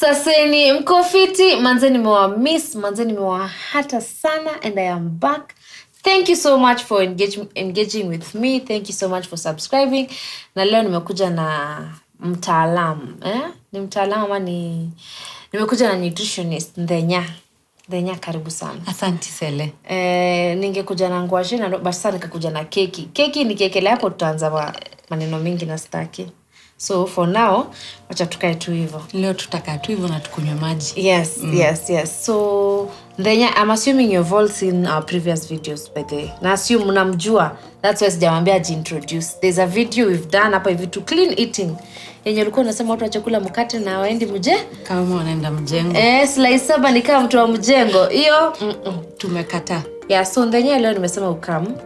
Saseni mko fiti, manzeni mewa miss, manzeni mewa hata sana, and I am back. Thank you so much for engaging with me. Thank you so much for subscribing. Na leo nimekuja na mtaalamu. Ni mtaalamu ama nimekuja na nutritionist Ndenya karibu sana. Asante Sele. Ningekuja na ngwashi na basi sana nikakuja na keki. Keki nikiekelea hapo tutaanza maneno mingi na staki. So for now, wacha tukae tu hivyo. Leo tutakaa tu hivyo na tukunywe maji. Yes. So then I'm assuming you've all seen our previous videos by the way. Na assume mnamjua. That's why sijamwambia introduce. There's a video we've done hapa hivi to clean eating. Yenye ulikuwa unasema watu wachakula mkate na waendi kama wanaenda mjengo. Slice saba ni kama mtu wa mjengo. Hiyo tumekataa. Yeah, so then leo nimesema ukamu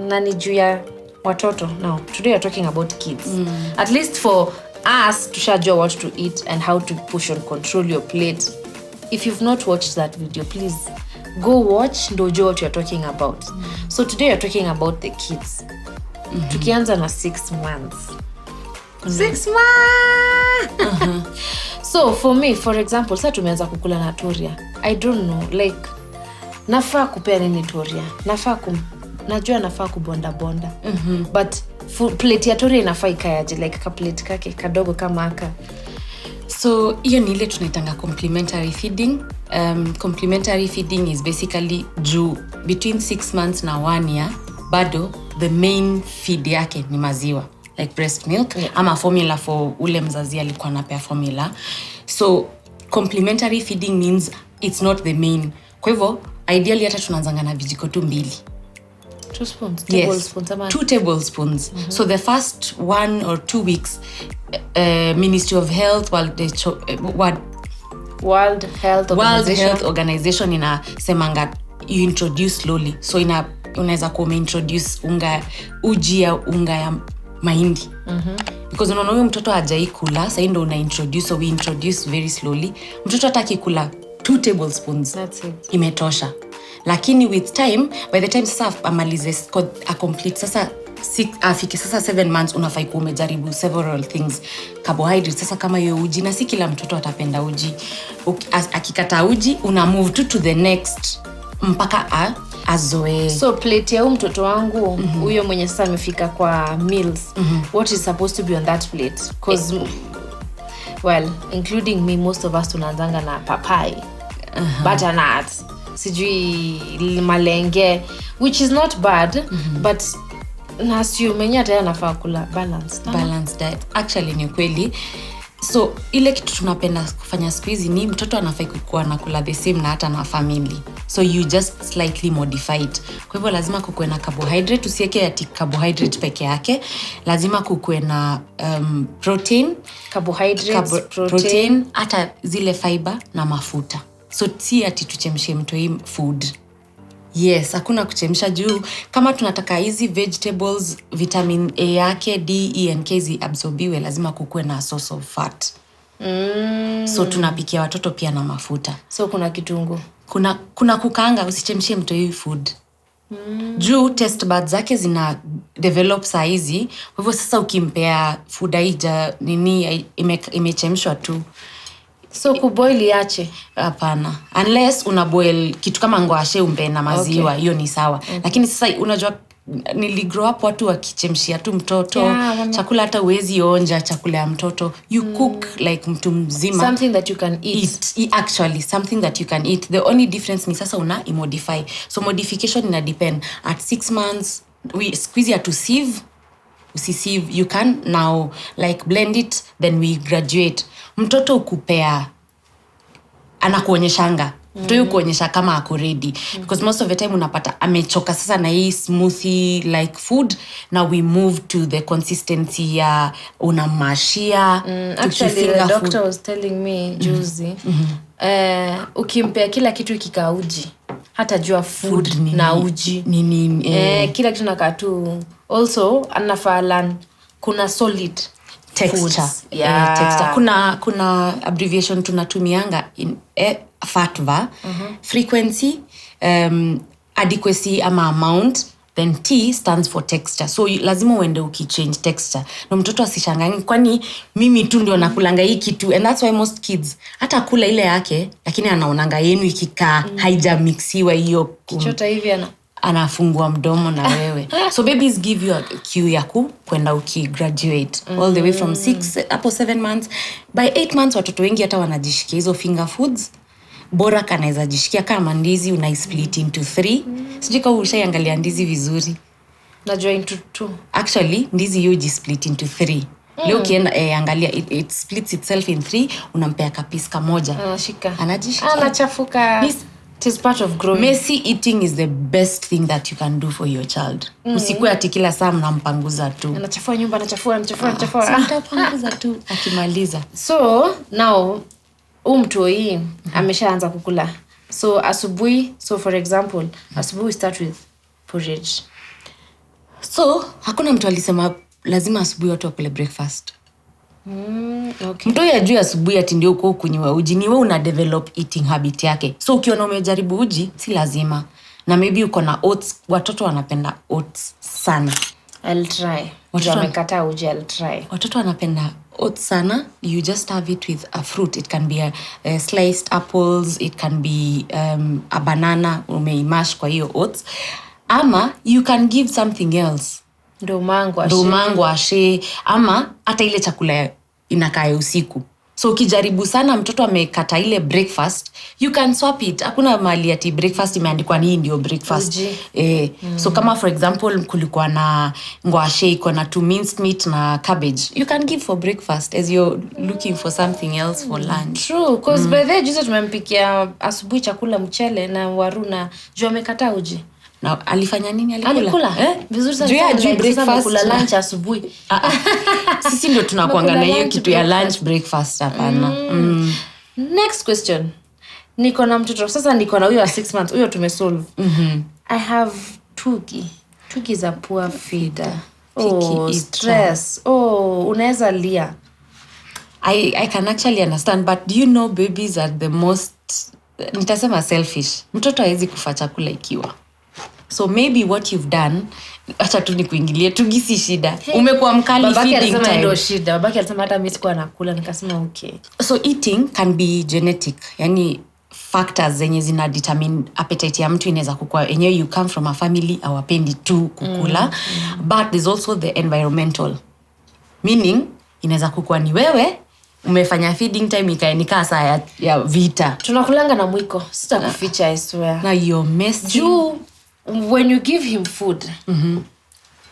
na ni juu ya watoto. Now, today we're talking about kids. At least for us, tushajua what to eat and how to push and control your plate. If you've not watched that video, please go watch ndo ujue what you're talking about. So today we're talking about the kids. Tukianza na 6 months. 6 months! So for me, for example, sasa tumeanza kukula na Toria. I don't know, like, nafaa kupea nini Toria? Najua nafaa kubonda. But plate ya Toria inafaa ikayaje, like ka plate kake kadogo kama aka. So hiyo ni ile tunaitanga complementary feeding. Complementary feeding is basically between 6 months na 1 year, bado the main feed yake ni maziwa, like breast milk, ama formula for ule mzazi alikuwa anapea formula. So complementary feeding means it's not the main. Kwa hivyo ideally hata tunaanzanga na vijiko tu 2. 2 spoons, tablespoons. 2 tablespoons. So the first 1 or 2 weeks, Ministry of Health, World Health Organization inasemanga you introduce slowly. So unaweza kuwa introduce uji ya unga ya mahindi. Because unaona huyo mtoto hajaikula, sasa ndio una introduce, so we introduce very slowly. Mtoto hataki kula 2 tablespoons. That's it. Imetosha. Lakini with time, by the time sasa amalize a complete sasa afike sasa 7 months unafai kuwa umejaribu several things. Carbohydrates sasa kama hiyo uji, na si kila mtoto atapenda uji. Akikata uji una move to the next mpaka azoe. So plate ya mtoto wangu huyo mwenye sasa amefika kwa meals, what is supposed to be on that plate? Because well, including me, most of us tunaanzanga na papai, butternut, sijui malenge, which is not bad, but nasiyo mwenye ataya nafaa kula balanced diet. Actually ni kweli. So ile kitu tunapenda kufanya squeeze ni mtoto anafai kukua na kula the same na hata na family. So you just slightly modify it. Kwa hivyo lazima kukue na carbohydrate, usiweke ati carbohydrate peke yake. Lazima kukue na protein, protein, hata zile fiber na mafuta. So si ati tuchemshe mtoi food. Yes, hakuna kuchemsha juu. Kama tunataka hizi vegetables, vitamin A yake, D, E and K absorbiwe, lazima kukue na source of fat. So tunapikia watoto pia na mafuta. So kuna kitunguu. Kuna kukaanga, usichemshie mtoi food. Juu taste buds zake zina develop saizi. Kwa hivyo sasa ukimpea food haija imechemshwa tu. So kuboil iache? Hapana. Unless unaboil kitu kama ngwashe umbe na maziwa, hiyo ni sawa. Lakini sasa unajua niligrow up watu wakichemshia tu mtoto. Chakula hata uwezi onja chakula ya mtoto. You cook like mtu mzima. Something that you can eat. Actually, something that you can eat. The only difference ni sasa modify. So modification ina depend. At 6 months, we squeeze ya to sieve. Usisieve. You can now like blend it, then we graduate. Mtoto ukupea anakuonyeshanga. Mtoto kuonyesha kama ako ready. Because most of the time unapata amechoka sasa na hii smoothie like food. Now we move to the consistency ya unamashia. Actually, the doctor was telling me juzi, ukimpea kila kitu ikikaa uji, hata jua food na uji. Kila kitu nakaa tu. Also, anafaa learn kuna solid texture. Texture. Kuna abbreviation tunatumianga in FATVA, frequency, adequacy ama amount, then T stands for texture. So lazima uende ukichange texture na mtoto asishangangi kwani mimi tu ndio nakulanga hii kitu. And that's why most kids hata kula ile yake lakini anaonanga yenu ikikaa haijamixiwa hiyo kichota hivi anafungua mdomo na wewe. So babies give you a cue ya kwenda ukigraduate all the way from 6 hapo 7 months. By 8 months watoto wengi hata wanajishikia hizo finger foods. Bora kanaweza jishikia kama ndizi unaisplit into 3. Sijui kama ushaiangalia ndizi vizuri. Najua into 2. Actually ndizi hiyo jisplit into 3. Leo kienda angalia it splits itself in 3, unampea kapisi kamoja. Anajishikia. Anachafuka. It is part of growing. Messy eating is the best thing that you can do for your child. Usikue ati kila saa mnampanguza tu. Anachafua nyumba, anachafua. Mtapanguza tu akimaliza. So now mtu hii ameshaanza kukula. So asubuhi, for example, asubuhi we start with porridge. So hakuna mtu alisema lazima asubuhi watu wakule breakfast. Okay. Mtu yajua asubuhi ati ndio uko kunywa uji, ni wewe una develop eating habit yake. So ukiona umejaribu uji si lazima. Na maybe uko na oats, watoto wanapenda oats sana. I'll try. Watoto wamekataa uji, I'll try. Watoto wanapenda oats sana. You just have it with a fruit. It can be a sliced apples, it can be a banana umeimash kwa hiyo oats. Ama you can give something else. Ndomangu ashe ama hata ile chakula inakaa usiku. So ukijaribu sana mtoto amekata ile breakfast, you can swap it. Hakuna mahali ati breakfast imeandikwa hii ndio breakfast. So kama for example kulikuwa na ngwashe iko na 2 minced meat na cabbage, you can give for breakfast as you're looking for something else for lunch. True, because by the way juzi tumempikia asubuhi chakula mchele na waru na juu amekataa uji. Na alifanya nini alikula? Vizuri sana. Breakfast kula lunch asubuhi. Sisi ndio tunakuanga na hiyo kitu ya lunch breakfast hapana. Next question. Niko na mtoto sasa, niko na huyo wa 6 months. Huyo tumesolve. I have Tuki. Tuki is a poor feeder. Stress. Unaweza lia. I can actually understand, but do you know babies are the most, nitasema selfish. Mtoto hawezi kufa chakula ikiwa. So maybe what you've done, acha tu nikuingilie, tugisi shida. Umekuwa mkali feeding time. Babaki ndio shida. Babaki alisema hata mimi sikuwa nakula, nikasema okay. So eating can be genetic. Yani factors zenye zina determine appetite ya mtu inaweza kukua. Enyewe you come from a family hawapendi tu kukula. But there's also the environmental. Meaning inaweza kukua ni wewe umefanya feeding time ikaenika saa ya vita. Tunakulanga na mwiko. Sitakuficha I swear. Na you're messy. When you give him food,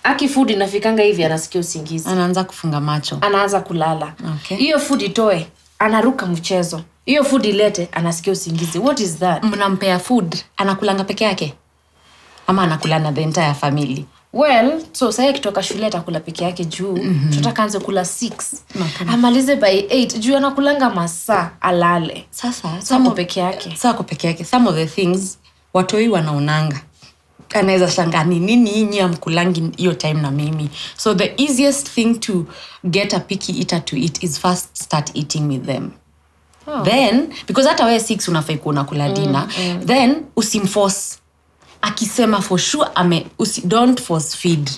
aki food inafikanga hivi anasikia usingizi. Anaanza kufunga macho. Anaanza kulala. Hiyo food itoe, anaruka mchezo. Hiyo food ilete, anasikia usingizi. What is that? Mnampea food, anakulanga peke yake? Ama anakulana the entire family? Well, so sasa kitoka shule atakula peke yake juu. Tutaka anze kula 6. Amalize by 8. Juu anakulanga masaa alale. Sasa peke yake. Sasa peke yake. Some of the things watoi wanaonanga. Anaweza shangani nini nyinyi amkulangi hiyo time na mimi. So the easiest thing to get a picky eater to eat is first start eating with them. Then because hata wewe 6 unafai kuona kula dinner, then usimforce. Akisema for sure don't force feed.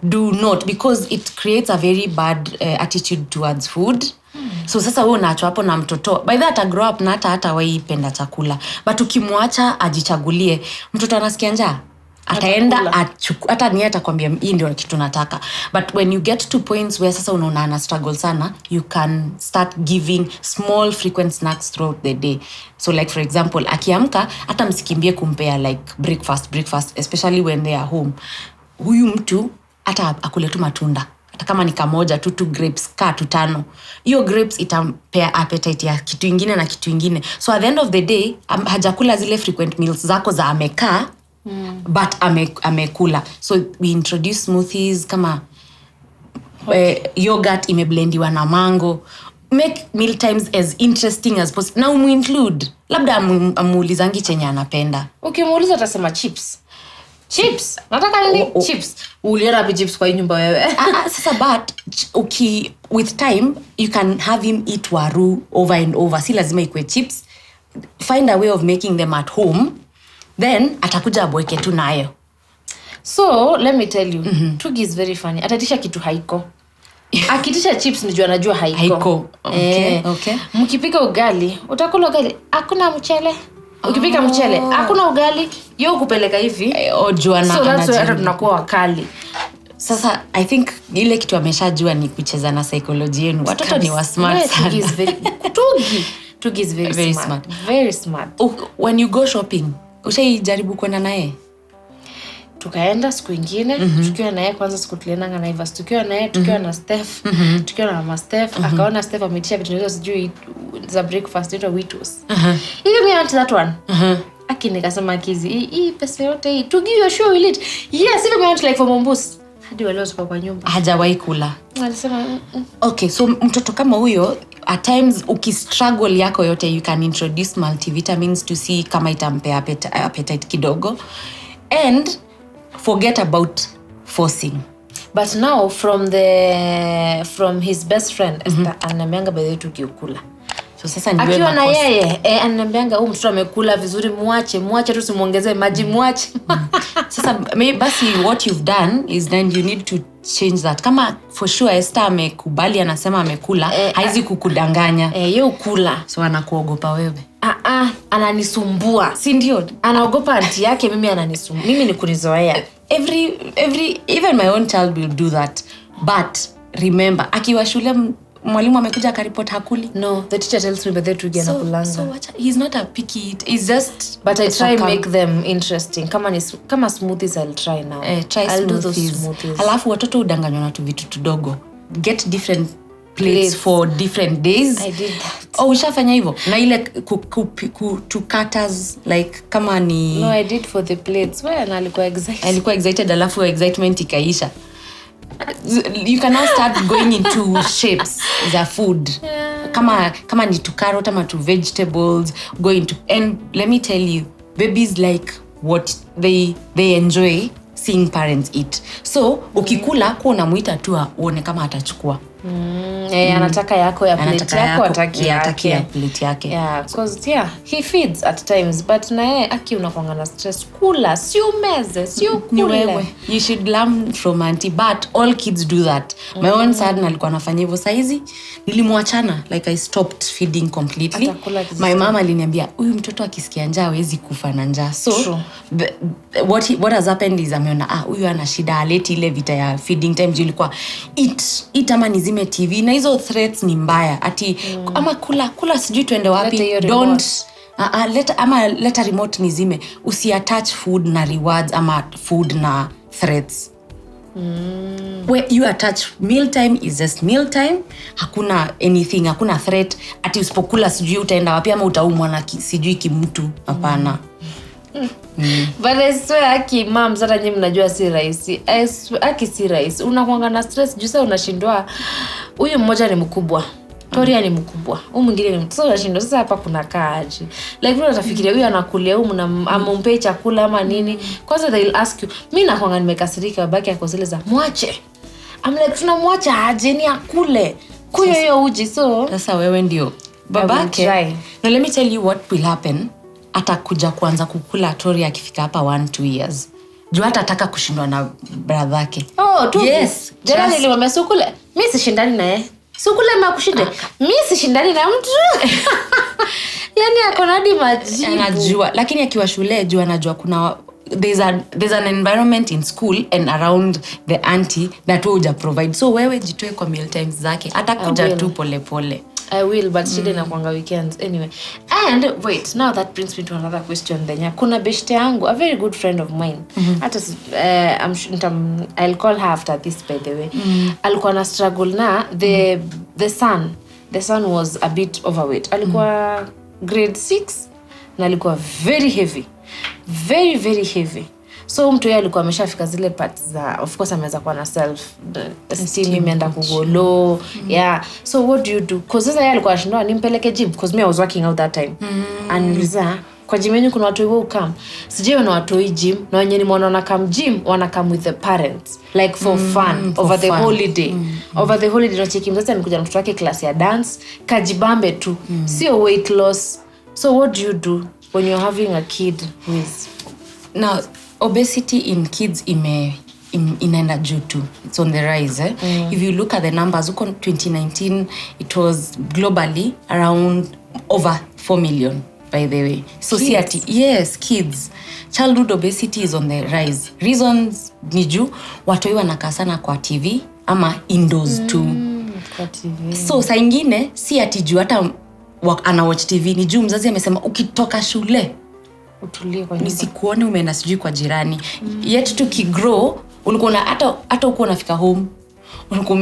Do not, because it creates a very bad attitude towards food. So sasa wewe unaachwa hapo na mtoto. By that grow up na hata waipenda chakula. But ukimwacha ajichagulie, mtoto anasikia njaa. Ataenda hata ni atakwambia hii ndio kitu nataka. But when you get to points where sasa unaona ana struggle sana, you can start giving small frequent snacks throughout the day. So like for example, akiamka hata msikimbie kumpea like breakfast especially when they are home. Huyu mtu hata akule tu matunda. Hata kama ni kamoja tu 2 grapes ka 5. Hiyo grapes itampea appetite ya kitu ingine na kitu ingine. So at the end of the day, hajakula zile frequent meals zako za amekaa. But amekula. So we introduce smoothies kama yogurt imeblendiwa na mango. Make meal times as interesting as possible. Na include labda amuulizangi chenye anapenda. Ukimuuliza atasema chips. Nataka nini? Chips. Uliona wapi chips kwa nyumba wewe? Sasa but with time you can have him eat waru over and over. Si lazima ikwe chips. Find a way of making them at home. Then atakuja abweke tu nayo. So let me tell you, Tugi is very funny. Atatisha kitu haiko. Akitisha chips nijua anajua haiko. Okay. Mkipika ugali, utakula ugali, hakuna mchele. Ukipika mchele, hakuna ugali, yeye kupeleka hivi. Ojuana. So that's why tunakuwa wakali. Sasa I think ile kitu ameshajua ni kucheza na psychology yenu. Watoto ni wa smart sana. Tugi is very smart. Very smart. When you go shopping, ushaijaribu kwenda naye? Tukaenda siku nyingine, tukiwa naye kwanza siku tuliendanga Naivas, tukiwa naye tukiwa na Steph, tukiwa na mama Steph, akaona Steph ametisha vitu hizo sijui za breakfast ndio Witos. Hiyo me want that one. Akini nikasema kizi, hii pesa yote hii, to give you a sure will it. Yes, even me want like for Mombus. Hadi wale wako kwa nyumba. Hajawahi kula. Alisema Okay, so mtoto kama huyo at times ukistruggle yako yote you can introduce multivitamins to see kama itampea appetite kidogo and forget about forcing. But now from his best friend ananiambianga by the way tukiukula. So sasa ndio akiwa na yeye ananiambianga huyu mtoto amekula vizuri, muache tu simuongezee maji, muache. Sasa maybe basi what you've done is then you need to change that. Kama for sure Esther amekubali anasema amekula, haizi kukudanganya. Yeye ukula. So anakuogopa wewe. Ananisumbua. Si ndio? Anaogopa aunti yake, mimi ananisumbua. Mimi ni kunizoea. Even my own child will do that. But remember, akiwa shule mwalimu amekuja akaripot hakuli. No, the teacher tells me that Tugi anakulanga. So he's not a picky eater. He's just but I try make them interesting. Kama smoothies I'll try now. I'll do those smoothies. Halafu watoto udanganywa na tu vitu tudogo. Get different plates for different days. I did that. Ushafanya hivyo? Na ile to cutters like kama ni No, I did for the plates. Why alikuwa excited? Alikuwa excited alafu excitement ikaisha. You can now start going into shapes za food. Kama ni to carrot ama to vegetables, go into, and let me tell you, babies like what they enjoy seeing parents eat. So ukikula kwa unamuita tu uone kama atachukua. Anataka yako ya plate yako, ataki ya plate yake. Yeah, because he feeds at times, but na yeye unakuanga na stress. Kula, si umeze, si ukule. You should learn from auntie, but all kids do that. My own son alikuwa anafanya hivyo. Saizi nilimwachana, like I stopped feeding completely. My mama aliniambia huyu mtoto akisikia njaa hawezi kufa na njaa. So what has happened is ameona huyu ana shida, aleti ile vita ya feeding time ilikuwa eat ama nizime TV, na hizo threats ni mbaya. Ati ama kula sijui tuende wapi, don't let remote nizime. Usiattach food na rewards ama food na threats. Where you attach meal time is just meal time. Hakuna anything, hakuna threat. Ati usipokula sijui utaenda wapi ama utaumwa na sijui kimtu. Hapana. But I swear mom zata nyinyi mnajua si rahisi. Si rahisi. Unakuanga na stress juu sasa unashindwa. Huyu mmoja ni mkubwa. Toria ni mkubwa. Huyu mwingine ni mtoto. Unashindwa sasa hapa kuna kaaje. Like vile utafikiria huyu anakulia huyu amompe chakula ama nini. Kwanza they'll ask you. Mimi nakuanga nimekasirika babaki akozeleza. Mwache. I'm like tunamwacha aje ni akule. Kuyo hiyo uji so. Sasa wewe ndio babake. Now let me tell you what will happen. Atakuja kuanza kukula Tori akifika hapa 1-2 years. Juu atataka kushindwa na brother yake. Yes. Jana nilimwambia sukule. Mimi sishindani naye. Sukule makushinde. Mimi sishindani na mtu. Yaani akona hadi majibu. Anajua, lakini akiwa shule juu anajua kuna there's an environment in school and around the auntie that will provide. So wewe jitoe kwa meal times zake. Atakuja tu pole pole. I will, but shida na kuanga weekends anyway. And wait, now that brings me to another question then. Kuna beshte yangu, a very good friend of mine. I'll call her after this by the way. Alikuwa na struggle na the son was a bit overweight. Alikuwa grade 6 na alikuwa very heavy. Very very heavy. So mtu yeye alikuwa ameshafika zile parts za, of course ameweza kuwa na self esteem, imeenda kugolo. Yeah. So what do you do? Cause sasa yeye alikuwa anashindwa nimpeleke gym because me I was working out that time. And Liza, kwa gym yenu kuna watu wao come. Sije wana watu hii gym na wenye ni mwana come gym wana come with the parents like for fun over the holiday. Over the holiday no cheki mzazi amekuja na mtoto wake class ya dance, kajibambe tu. Sio weight loss. So what do you do when you're having a kid who is now obesity in kids inaenda juu tu. It's on the rise. If you look at the numbers, in 2019 it was globally around over 4 million, by the way. So kids. Yes, kids. Childhood obesity is on the rise. Reasons ni juu watoi wanakaa sana kwa TV ama indoors too. Kwa TV. So saa ingine si ati juu hata ana watch TV, ni juu mzazi amesema ukitoka shule utulie kwa nyumba, nisikuone umeenda sijui kwa jirani. Yet tukigrow ulikuwa hata uko unafika home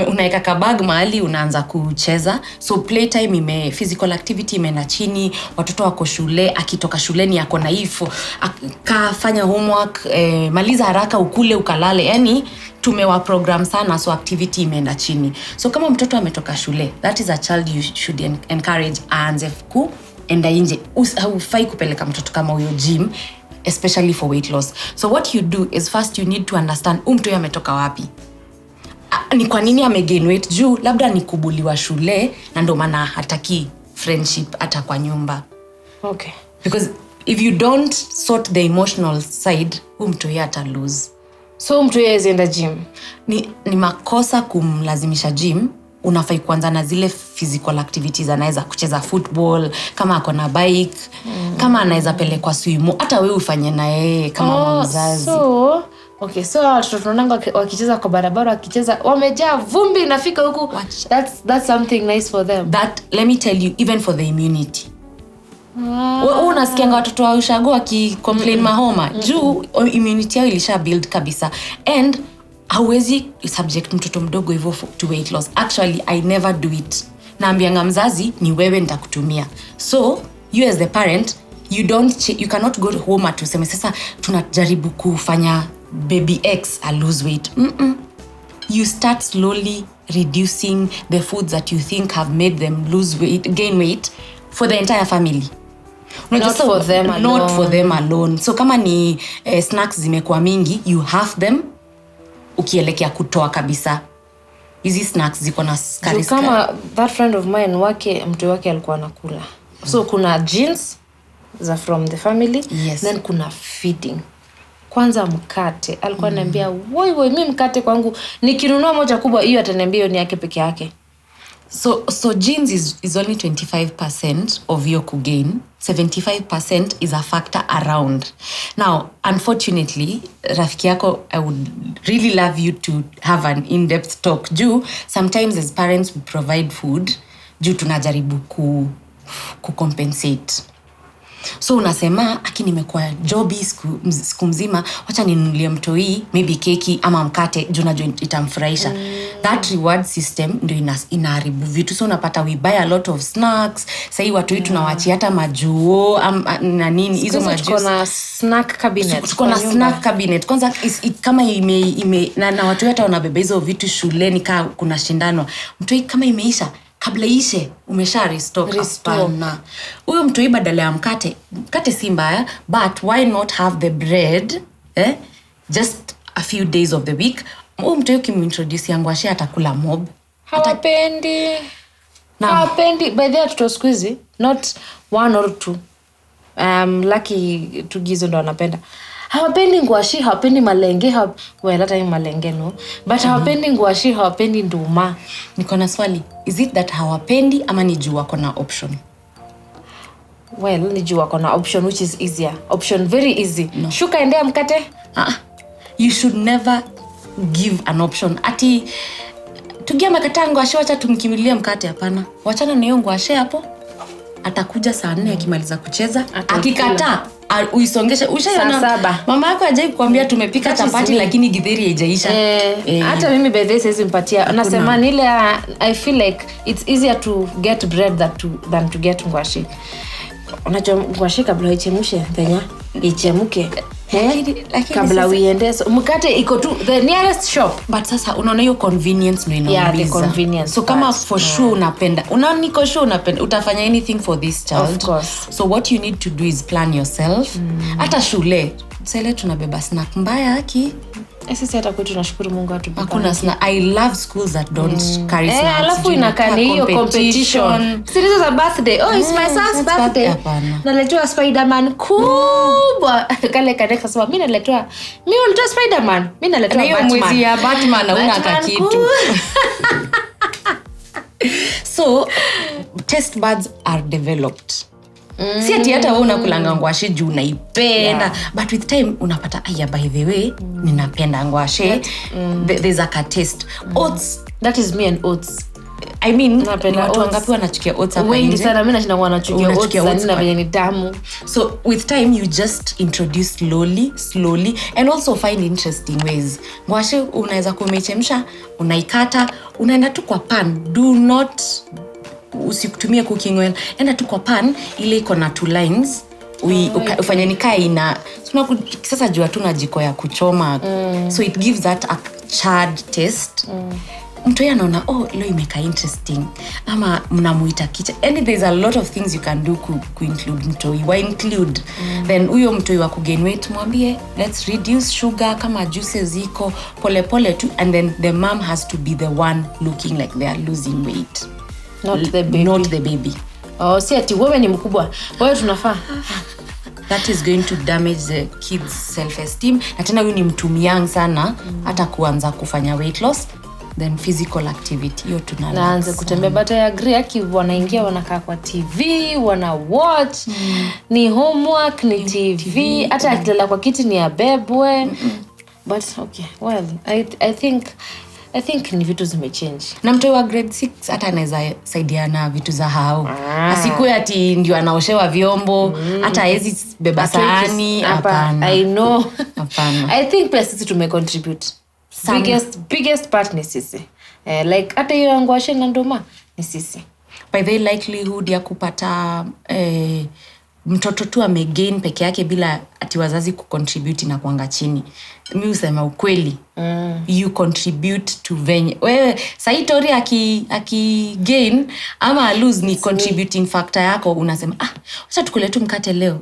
unaeka kabag mahali unaanza kucheza. So playtime physical activity imeenda chini, watoto wako shule, akitoka shuleni yako naifu, akafanya homework, maliza haraka ukule ukalale. Yani tumewa program sana, so activity imeenda chini. So kama mtoto ametoka shule, that is a child you should encourage aanze kuenda nje. Haufai kupeleka mtoto kama huyo gym, especially for weight loss. So what you do is first you need to understand mtu ametoka wapi. Ni kwa nini amegain weight? Juu labda ni kubuliwa shule na ndo maana hataki friendship hata kwa nyumba. Okay. Because if you don't sort the emotional side, mtu hata lose. So mtu yeye enda gym. Ni makosa kumlazimisha gym. Unafai kuanza na zile physical activities. Anaweza kucheza football, kama ako na bike, kama anaweza pelekwa swim, hata wewe ufanye na yeye kama mzazi. Okay, so watoto tunaona wakicheza kwa barabara, wakicheza wamejaa vumbi inafika huku. That's something nice for them. That, let me tell you, even for the immunity. Unasikianga watoto wa ushago waki-complain mahoma. Juu immunity yao ilisha build kabisa. And hauwezi subject mtoto mdogo hivyo to weight loss. Actually, I never do it. Naambianga mzazi ni wewe nitakutumia. So, you as the parent, you cannot go home at useme sasa tunajaribu kufanya baby X lose weight. You start slowly reducing the foods that you think have made them gain weight for the entire family. Not for them alone. So kama ni snacks zimekuwa mingi, you have them ukielekea kutoa kabisa. Hizi snacks ziko na sukari. Kama that friend of mine mtu wake alikuwa anakula. So kuna genes za from the family, yes. Then kuna feeding. Kwanza mkate, alikuwa ananiambia, "Woi, mimi mkate kwangu nikinunua moja kubwa hiyo ataniambia ni yake peke yake." So genes is only 25% of your gain. 75% is a factor around. Now, unfortunately, rafiki yako, I would really love you to have an in-depth talk. Sometimes as parents we provide food, tunajaribu kucompensate. So unasema nimekuwa jobi siku mzima, wacha ninunulie mtoi maybe keki ama mkate najua itamfurahisha. That reward system ndio inaharibu vitu. So unapata we buy a lot of snacks. Sasa watu tunawaachia hata majuo na nini hizo majuice. Tuko na snack cabinet. Tuko na snack cabinet. Kwanza kama na watu hata wanabeba hizo vitu shuleni kama kuna shindano. Mtoi kama imeisha, kabla ishe umesha restock. Hapana. Huyo mtu badala ya mkate si mbaya, but why not have the bread just a few days of the week. Huyo mtu kimintroduce yangu ashe atakula mob. Hawapendi. By the way to squeeze not 1 or 2. Lucky Tugizo ndo anapenda. Hawapendi ngwashi, hawapendi malenge, hata malenge no. But hawapendi ngwashi, hawapendi nduma. Niko na swali. Is it that hawapendi ama ni juu wako na option? Well, ni juu wako na option which is easier. Option very easy. No. Shuka endea mkate? You should never give an option. Ati tugia makataa ngwashi wacha tumkimilia mkate, hapana. Wachana na hiyo ngwashi hapo. Atakuja saa 4 akimaliza kucheza. Akikataa uisongeshe. Ushaona mama yako ajaye kuambia tumepika chapati lakini githeri haijaisha. Hata mimi by this is mpatia. Nasema nile I feel like it's easier to get bread than to get ngwashi. Unajua ngwashi kabla ichemshe thenya ichemuke. Kabla uiende mkate iko tu the nearest shop. But sasa unaona hiyo convenience ndio inaumiza. Yeah, the convenience. So kama for sure unapenda, niko sure unapenda, utafanya anything for this child. Of course. So what you need to do is plan yourself. Hata shule tunabeba snack mbaya Sisi hata kwetu tunashukuru Mungu atubariki. Hakuna sana. I love schools that don't carry snacks. Alafu inakani hiyo competition. Series za birthday. It's my son's birthday. Naletewa Spider-Man kubwa. Kale kaneka sema mimi naletewa Spider-Man. Mimi naletewa Batman. Hiyo mwezi ya Batman hauna kakitu. So taste buds are developed. Si ati hata wewe unakulanga ngwashe juu unaipenda, but with time unapata by the way ninapenda ngwashe. There's a taste. Oats, that is me and oats. I mean, watu wangapi wanachukia oats hapa nje? Wengi sana, mimi nashinda wanachukia oats na venye ni tamu. So with time you just introduce slowly and also find interesting ways. Ngwashe unaweza kumechemsha, unaikata, unaenda tu kwa pan. Do not usikutumie cooking oil. Enda tu kwa pan ile iko na 2 lines. Ufanye nikae ina sasa jua tuna jiko ya kuchoma. So it gives that a charred taste. Mtu anaona leo imeka interesting ama mnamuita kitchen. And there's a lot of things you can do ku include mtoi. Why include? Then huyo mtoi wa kugain weight mwambie let's reduce sugar kama juices ziko pole tu, and then the mom has to be the one looking like they are losing weight. Not the baby. Si ati wewe ni mkubwa. Wewe tunafaa. That is going to damage the kids self-esteem. Na tena huyu ni mtu young sana hata kuanza kufanya weight loss. Then physical activity hiyo tunaanza kutembea. But I agree wanaingia wanakaa kwa TV, wana watch, ni homework, ni TV, hata akilala kwa kiti ni abebwe. But okay, well, I think ni vitu zimechange. Na mtu wa grade 6 hata anaweza saidiana vitu za hao. Asikuwe ati ndio anaoshewa vyombo, hata hezi beba sahani. Hapana. I know. Hapana. I think pia sisi tumecontribute. Biggest part ni sisi. Like hata hiyo yangu washe na ndoma ni sisi. By the likelihood ya kupata mtoto tu amegain peke yake bila ati wazazi kucontribute na kuanga chini. Mimi usema ukweli. You contribute to venye. Wewe saitori aki gain ama lose ni contributing factor yako, unasema wacha tukule tu mkate leo.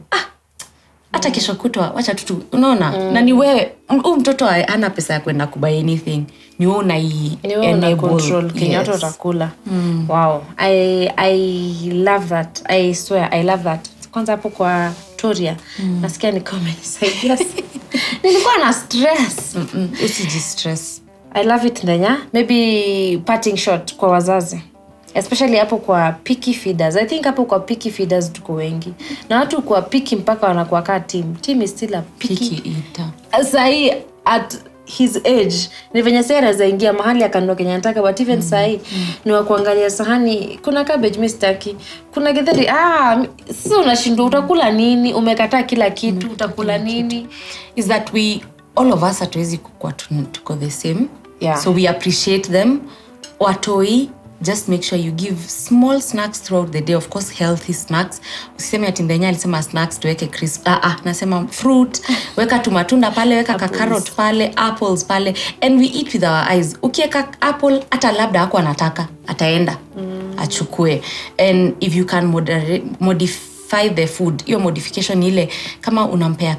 Hata kesho kutwa wacha tu unaona. Na ni wewe mtoto hana pesa ya kwenda kubuy anything. Ni wewe una control kinyato utakula. Wow, I love that. I swear I love that. Kwanza hapo kwa Toria nasikia ni comment. Nilikuwa na stress. Usijistress. I love it ndanya. Maybe parting shot kwa wazazi. Especially hapo kwa picky feeders. I think hapo kwa picky feeders tuko wengi. Na watu kwa picky mpaka wanakuwa kaa team. Team is still a picky eater. Sahi at his age ni venye Sarah zaingia mahali akanunua Kenya anataka, but even sahi ni wa kuangalia sahani, kuna cabbage mistaki, kuna githeri, sasa unashindwa utakula nini, umekataa kila kitu, utakula nini? Is that we all of us hatuwezi kukua tuko the same. So we appreciate them. Watoi, just make sure you give small snacks throughout the day, of course healthy snacks. Usiseme ati ndenya alisema snacks tuweke crisp. Nasema fruit, weka tumatunda pale, weka carrot pale, apples pale, and we eat with our eyes. Ukieka apple hata labda hako anataka, ataenda achukue. And if you can modify the food, hiyo modification ile kama unampea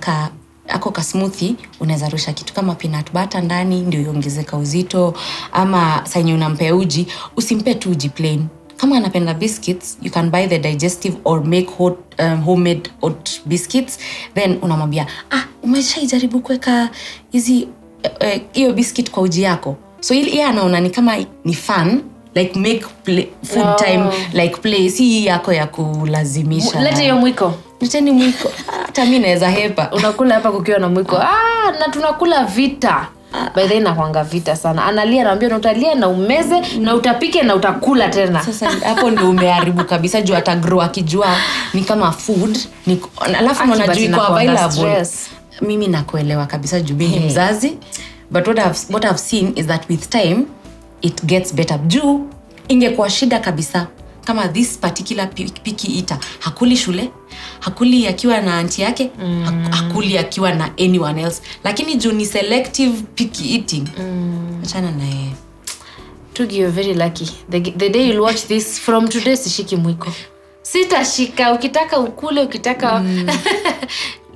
ako ka smoothie, unaweza rusha kitu kama peanut butter ndani ndio iongezeka uzito, ama sasa unampea uji, usimpe tu uji plain. Kama anapenda biscuits, you can buy the digestive or make homemade oat biscuits. Then unamwambia, umeshaijaribu kuweka hizi hiyo biscuit kwa uji yako. So yeye anaona ni kama ni fun, like make food time like play, si yako ya kulazimisha. Lete hiyo mwiko. Leteni mwiko. Hata mimi naweza hepa. Unakula hapa kukiwa na mwiko. Na tunakula vita. By the way nakuanga vita sana. Analia naambia utalia na umeze na utapike na utakula tena. Sasa hapo ndio umeharibu kabisa, juu atagrow akijua ni kama food. Alafu unajua iko available. Mimi nakuelewa kabisa juu mimi mzazi. But what I've seen is that with time it gets better. Juu ingekuwa shida kabisa kama this particular picky eater hakuli shule, hakuli akiwa na auntie yake, hakuli akiwa na anyone else, lakini juu ni selective picky eating, achana na yeye. Tugi, you're very lucky. The day you'll watch this, from today sishiki mwiko. Sitashika, ukitaka ukule, ukitaka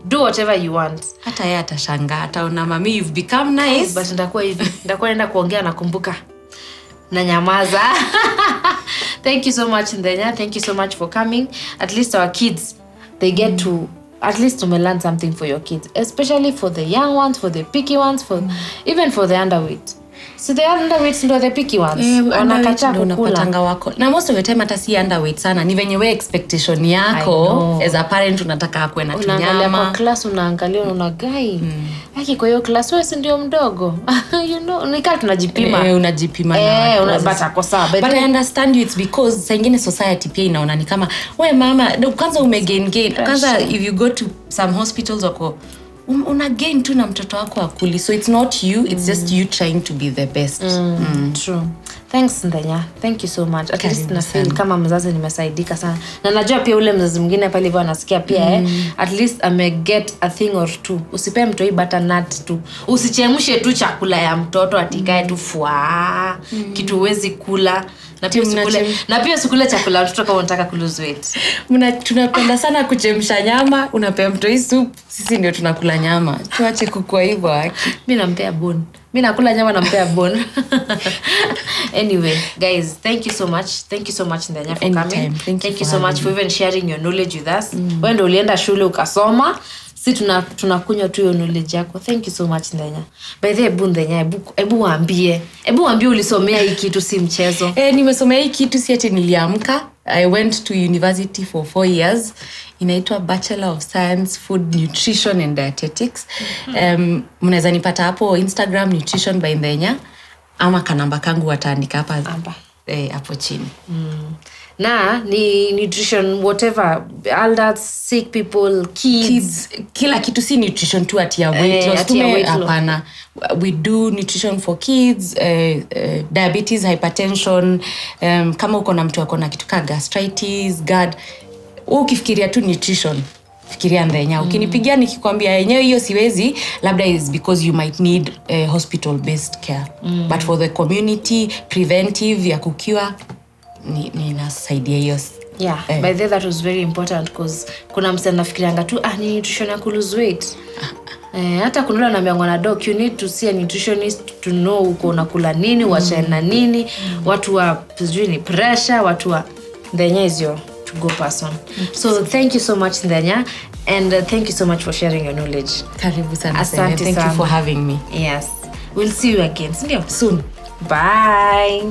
do whatever you want. Hata yeye atashangaa, ataona mami you've become nice. But ndakuwa hivi, ndakuwa naenda kuongea nakumbuka na nyamaza. Thank you so much Ndenya, thank you so much for coming. At least our kids, they get to at least to learn something for your kids, especially for the young ones, for the picky ones, for even for the underweight. So the underweight ndo the picky ones. Wanakataa kukula wako. Na most of the time hata si underweight sana. Ni venye we expectation yako as a parent unataka akwe na tunyama. Unaangalia kwa class, unaangalia unagai. Haki kwa hiyo class wewe si ndio mdogo. You know, nikaa tunajipima. Unajipima na unapata kwa sawa. But I understand you, it's because saa ingine society pia inaona ni kama we mama kwanza umegain. Kwanza if you go to some hospitals wako una gain tu na mtoto wako akuli, so it's not you, it's just you trying to be the best. True. Thanks Ndenya, thank you so much. At least na feel kama mzazi nimesaidika sana, na najua pia ule mzazi mwingine pale hivyo anasikia pia at least ame get a thing or two. Usipe mtoi butternut tu, usichemshe tu chakula ya mtoto atikae tu fwa kitu huwezi kula. Na pia usikule chakula mtoto kama unataka kulose weight. Tunapenda sana kuchemsha nyama, unapea mtoi soup, sisi ndio tunakula nyama. Tuache kukua hivyo haki. Mimi nampea bone. Mimi nakula nyama nampea bone. Anyway, guys, thank you so much. Thank you so much Ndenya for coming. Thank you so much for even sharing your knowledge with us. Wewe ndio ulienda shule ukasoma. Si tunakunywa tu hiyo knowledge yako. Thank you so much Ndenya. By the way, Ndenya, hebu waambie ulisomea hii kitu si mchezo. Nimesomea hii kitu si ati niliamka. I went to university for 4 years. Inaitwa Bachelor of Science Food Nutrition and Dietetics. Mnaweza nipata hapo Instagram Nutrition by Ndenya, ama kanamba kangu wataandika hapa hapo chini. Na ni nutrition whatever, adults, sick people, kids, kila kitu, si nutrition tu ati ya weight loss. Hapana, we do nutrition for kids, diabetes, hypertension, kama uko na mtu akona kitu kama gastritis, GERD, ukifikiria tu nutrition fikiria Ndenya. Ukinipigia nikikwambia yenyewe hiyo siwezi, labda is because you might need hospital based care. But for the community preventive ya kukiwa ninasaidia hiyo. Yeah, by the way, that was very important because kuna msana nafikirianga tu ni nutrition ya lose weight. Hata kunula na miango na doc, you need to see a nutritionist to know uko unakula nini, wacha na nini, watu wa sijui ni pressure, watu wa Ndenya is your to go person. So thank you so much Ndenya, and thank you so much for sharing your knowledge. Karibu sana. Asante Thank you for having me. Yes. We'll see you again. Soon. Bye.